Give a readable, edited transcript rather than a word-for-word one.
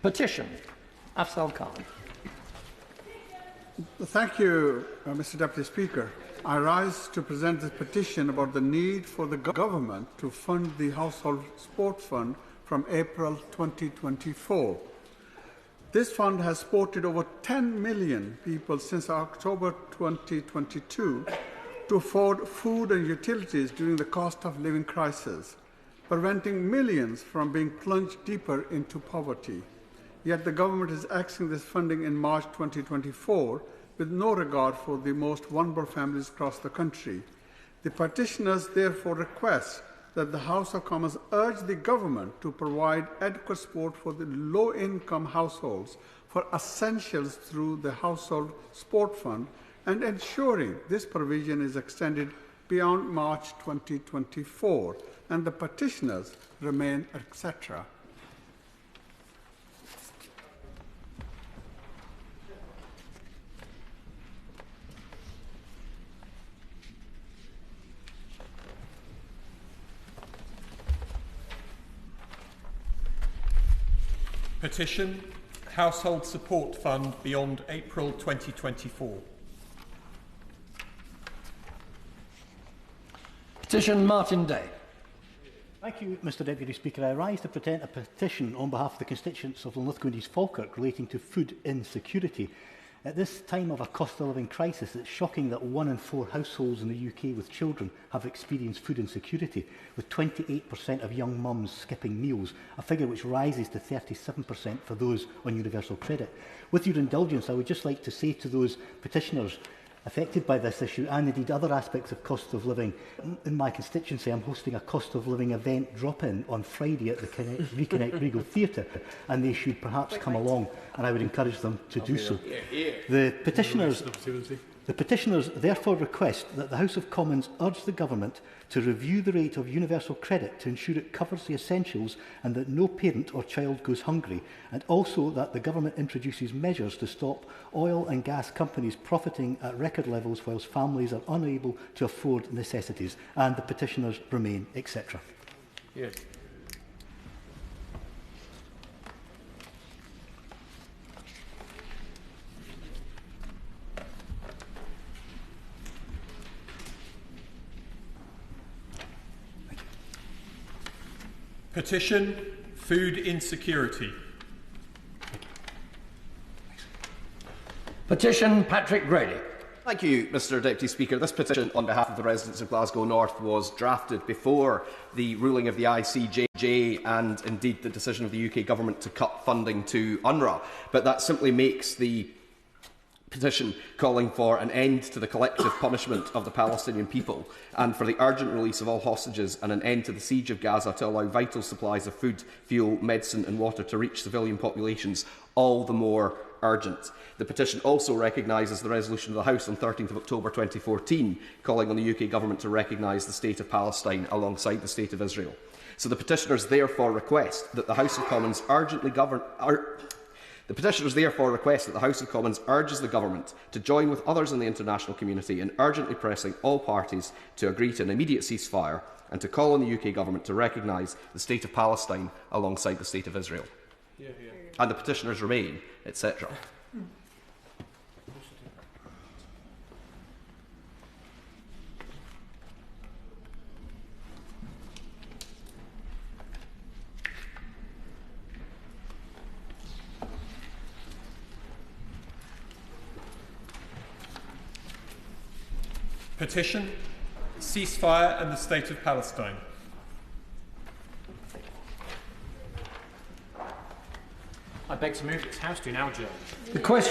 Petition. Afzal Khan. Thank you, Mr. Deputy Speaker. I rise to present this petition about the need for the government to fund the Household Sport Fund from April 2024. This fund has supported over 10 million people since October 2022 to afford food and utilities during the cost of living crisis, preventing millions from being plunged deeper into poverty. Yet the government is axing this funding in March 2024 with no regard for the most vulnerable families across the country. The petitioners therefore request that the House of Commons urge the government to provide adequate support for the low-income households for essentials through the Household Sport Fund and ensuring this provision is extended beyond March 2024 and the petitioners remain, etc. Petition, Household Support Fund beyond April 2024. Petition, Martyn Day. Thank you, Mr Deputy Speaker. I rise to present a petition on behalf of the constituents of Linlithgow and East Falkirk relating to food insecurity. At this time of a cost of living crisis, it's shocking that 1 in 4 households in the UK with children have experienced food insecurity, with 28% of young mums skipping meals, a figure which rises to 37% for those on universal credit. With your indulgence, I would just like to say to those petitioners affected by this issue and indeed other aspects of cost of living. In my constituency, I'm hosting a cost of living event drop-in on Friday at the Reconnect Regal Theatre, and they should perhaps come along, and I would encourage them to do so. The petitioners therefore request that the House of Commons urge the Government to review the rate of universal credit to ensure it covers the essentials and that no parent or child goes hungry, and also that the Government introduces measures to stop oil and gas companies profiting at record levels whilst families are unable to afford necessities, and the petitioners remain, etc. Yes. Petition, Food Insecurity. Petition, Patrick Grady. Thank you, Mr Deputy Speaker. This petition on behalf of the residents of Glasgow North was drafted before the ruling of the ICJ and indeed the decision of the UK Government to cut funding to UNRWA. But that simply makes the petition calling for an end to the collective punishment of the Palestinian people and for the urgent release of all hostages and an end to the siege of Gaza to allow vital supplies of food, fuel, medicine and water to reach civilian populations all the more urgent. The petition also recognises the resolution of the House on 13th of October 2014 calling on the UK Government to recognise the State of Palestine alongside the State of Israel. So the petitioners therefore request that the House of Commons urgently The petitioners therefore request that the House of Commons urges the Government to join with others in the international community in urgently pressing all parties to agree to an immediate ceasefire and to call on the UK Government to recognise the State of Palestine alongside the State of Israel. And the petitioners remain, etc. Petition, Ceasefire and the State of Palestine. I beg to move this House to now adjourn. The question